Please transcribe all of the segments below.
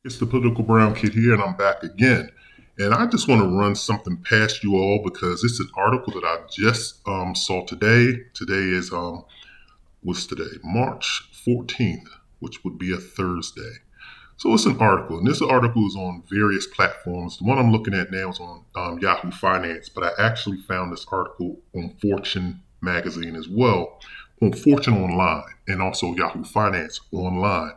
It's the Political Brown Kid here, and I'm back again. And I just want to run something past you all because it's an article that I just saw today. What's today? March 14th, which would be a Thursday. So it's an article, and this article is on various platforms. The one I'm looking at now is on Yahoo Finance, but I actually found this article on Fortune magazine as well, on Fortune Online, and also Yahoo Finance online.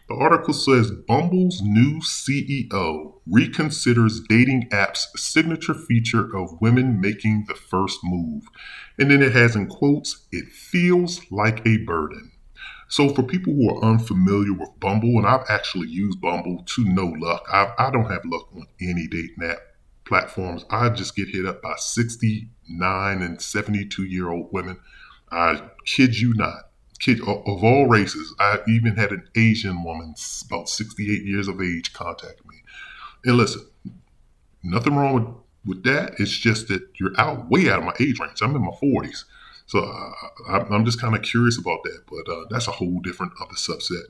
The article says Bumble's new CEO reconsiders dating app's signature feature of women making the first move. And then it has in quotes, it feels like a burden. So for people who are unfamiliar with Bumble, and I've actually used Bumble to no luck, I don't have luck on any dating app platforms. I just get hit up by 69 and 72-year-old women. I kid you not. Kid of all races. I even had an Asian woman, about 68 years of age, contact me. And listen, nothing wrong with that. It's just that you're way out of my age range. I'm in my 40s. So I'm just kind of curious about that. But that's a whole different other subset.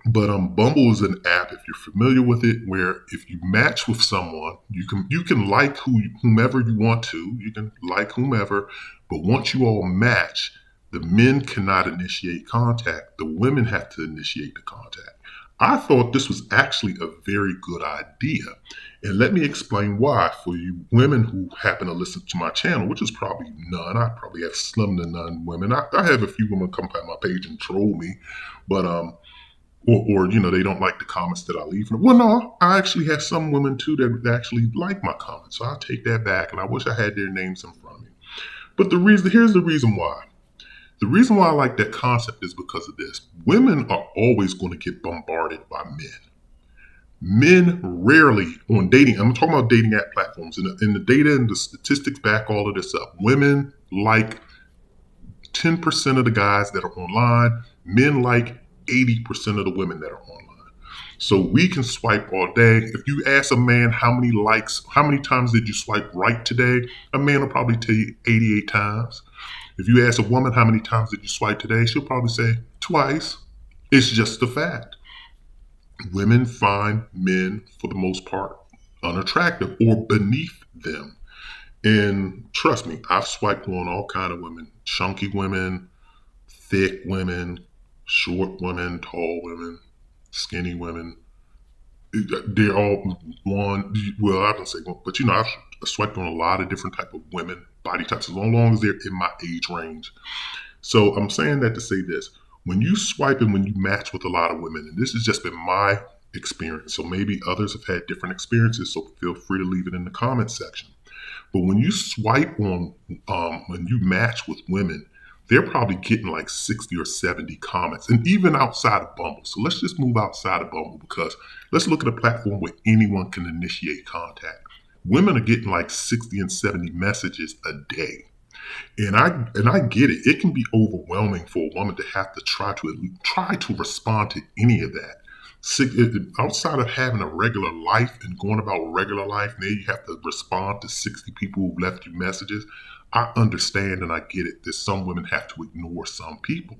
But Bumble is an app, if you're familiar with it, where if you match with someone, you can like whomever you want to. You can like whomever, but once you all match, the men cannot initiate contact. The women have to initiate the contact. I thought this was actually a very good idea. And let me explain why for you women who happen to listen to my channel, which is probably none. I probably have slim to none women. I have a few women come by my page and troll me, but or they don't like the comments that I leave. Well, no, I actually have some women too that actually like my comments, so I'll take that back. And I wish I had their names in front of me. But here's the reason why. The reason why I like that concept is because of this. Women are always going to get bombarded by men. Men rarely on dating. I'm talking about dating app platforms, and the data and the statistics back all of this up. Women like 10% of the guys that are online. Men like 80% of the women that are online. So we can swipe all day. If you ask a man how many times did you swipe right today, a man will probably tell you 88 times. If you ask a woman how many times did you swipe today, she'll probably say twice. It's just a fact. Women find men, for the most part, unattractive or beneath them. And trust me, I've swiped on all kind of women. Chunky women, thick women, short women, tall women, skinny women. They're all one. Well, I don't say one, but I've swiped on a lot of different type of women, body types, as long as they're in my age range. So I'm saying that to say this: when you swipe and when you match with a lot of women, and this has just been my experience, so maybe others have had different experiences. So feel free to leave it in the comments section. But when you swipe on, when you match with women, they're probably getting like 60 or 70 comments, and even outside of Bumble. So let's just move outside of Bumble because let's look at a platform where anyone can initiate contact. Women are getting like 60 and 70 messages a day. And I get it. It can be overwhelming for a woman to have to try to respond to any of that. Outside of having a regular life and going about regular life, now you have to respond to 60 people who left you messages. I understand and I get it that some women have to ignore some people.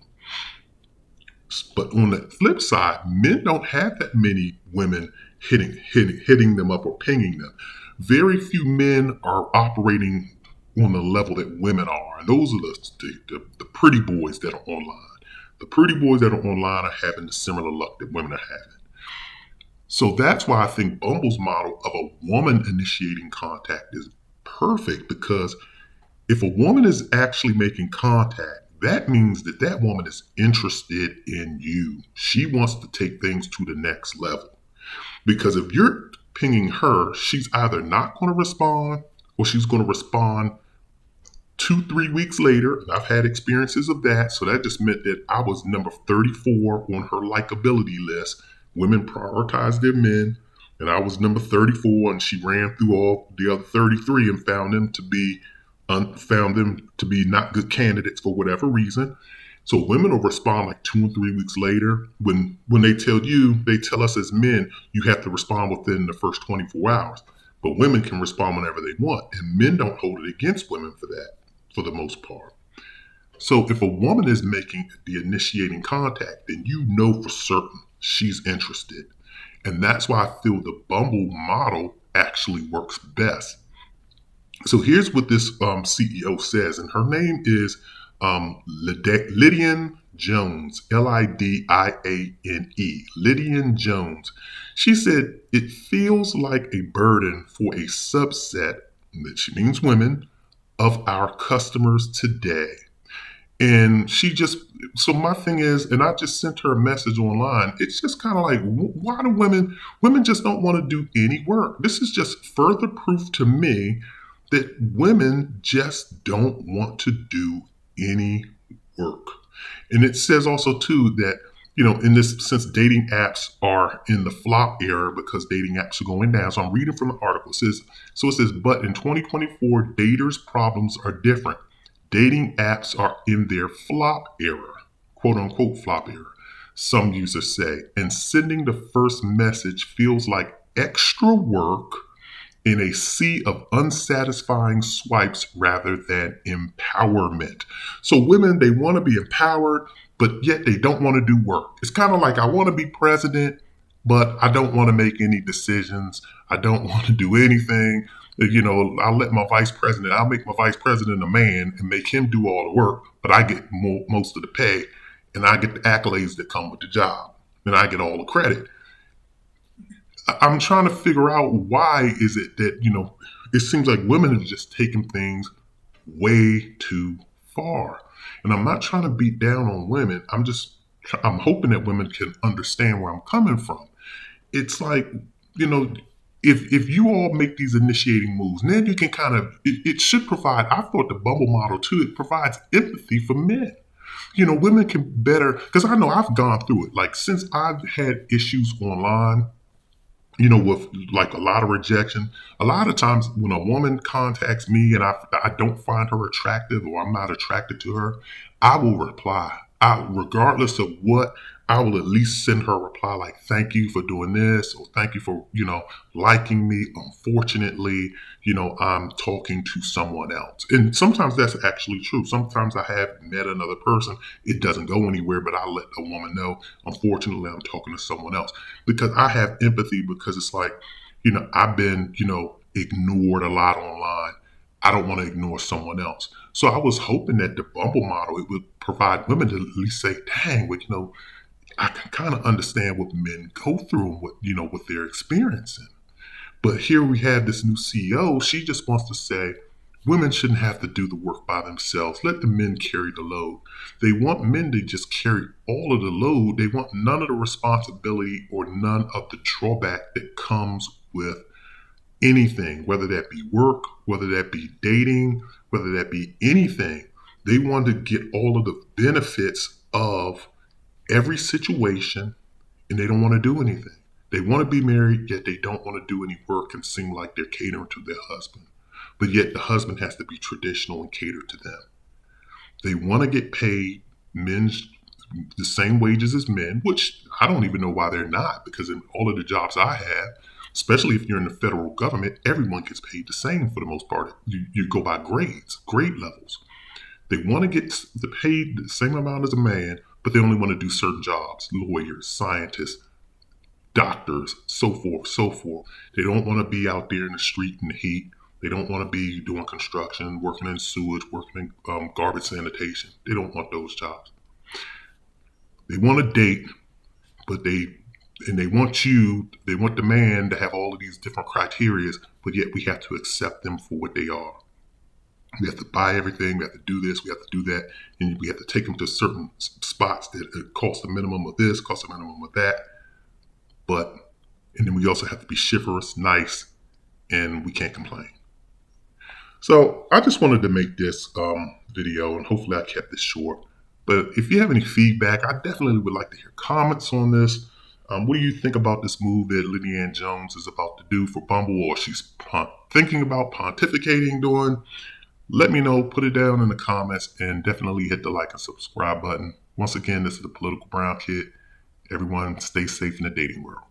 But on the flip side, men don't have that many women hitting them up or pinging them. Very few men are operating on the level that women are, and those are the pretty boys that are online. The pretty boys that are online are having the similar luck that women are having. So that's why I think Bumble's model of a woman initiating contact is perfect because if a woman is actually making contact, that means that that woman is interested in you. She wants to take things to the next level. Because if you're pinging her, she's either not going to respond or she's going to respond 2, 3 weeks later. And I've had experiences of that. So that just meant that I was number 34 on her likability list. Women prioritize their men. And I was number 34, and she ran through all the other 33 and found them to be not good candidates for whatever reason. So women will respond like 2 and 3 weeks later. When they tell us as men, you have to respond within the first 24 hours. But women can respond whenever they want, and men don't hold it against women for that, for the most part. So if a woman is making the initiating contact, then you know for certain she's interested. And that's why I feel the Bumble model actually works best. So here's what this CEO says, and her name is Lydian Jones, Lidiane, Lydian Jones. She said it feels like a burden for a subset, that she means women, of our customers today. And she just, so my thing is, and I just sent her a message online. It's just kind of like, why do women just don't want to do any work? This is just further proof to me that women just don't want to do any work. And it says also too that, in this, since dating apps are in the flop era because dating apps are going down. So I'm reading from the article. It says, but in 2024, daters' problems are different. Dating apps are in their flop era, quote unquote flop era, some users say, and sending the first message feels like extra work in a sea of unsatisfying swipes rather than empowerment. So women, they want to be empowered, but yet they don't want to do work. It's kind of like, I want to be president, but I don't want to make any decisions. I don't want to do anything. I'll make my vice president a man and make him do all the work, but I get most of the pay and I get the accolades that come with the job and I get all the credit. I'm trying to figure out why is it that, it seems like women are just taking things way too far. And I'm not trying to beat down on women. I'm hoping that women can understand where I'm coming from. It's like, if you all make these initiating moves, then you can it should provide, I thought the Bumble model too, it provides empathy for men. Women can better, because I know I've gone through it. Like since I've had issues online, with like a lot of rejection. A lot of times when a woman contacts me and I don't find her attractive or I'm not attracted to her, I will reply. Regardless of what, I will at least send her a reply like, thank you for doing this, or thank you for, liking me. Unfortunately, I'm talking to someone else. And sometimes that's actually true. Sometimes I have met another person. It doesn't go anywhere, but I let a woman know, unfortunately, I'm talking to someone else because I have empathy because it's like, I've been, ignored a lot online. I don't want to ignore someone else. So I was hoping that the Bumble model, it would provide women to at least say, dang, well, I can kind of understand what men go through and what they're experiencing. But here we have this new CEO. She just wants to say women shouldn't have to do the work by themselves. Let the men carry the load. They want men to just carry all of the load. They want none of the responsibility or none of the drawback that comes with anything, whether that be work, whether that be dating, whether that be anything. They want to get all of the benefits of every situation and they don't want to do anything. They want to be married, yet they don't want to do any work and seem like they're catering to their husband. But yet the husband has to be traditional and cater to them. They want to get paid men's the same wages as men, which I don't even know why they're not, because in all of the jobs I have, especially if you're in the federal government, everyone gets paid the same for the most part. You go by grades, grade levels. They want to get paid the same amount as a man, but they only want to do certain jobs, lawyers, scientists, doctors, so forth, so forth. They don't want to be out there in the street in the heat. They don't want to be doing construction, working in sewage, working in garbage sanitation. They don't want those jobs. They want to date, but they want the man to have all of these different criterias, but yet we have to accept them for what they are. We have to buy everything. We have to do this. We have to do that. And we have to take them to certain spots that it costs a minimum of this, costs a minimum of that. And then we also have to be chivalrous, nice, and we can't complain. So I just wanted to make this video, and hopefully I kept this short. But if you have any feedback, I definitely would like to hear comments on this. What do you think about this move that Lydian Jones is about to do for Bumble, or she's thinking about pontificating doing? Let me know, put it down in the comments, and definitely hit the like and subscribe button. Once again, this is the Political Brown Kid. Everyone stay safe in the dating world.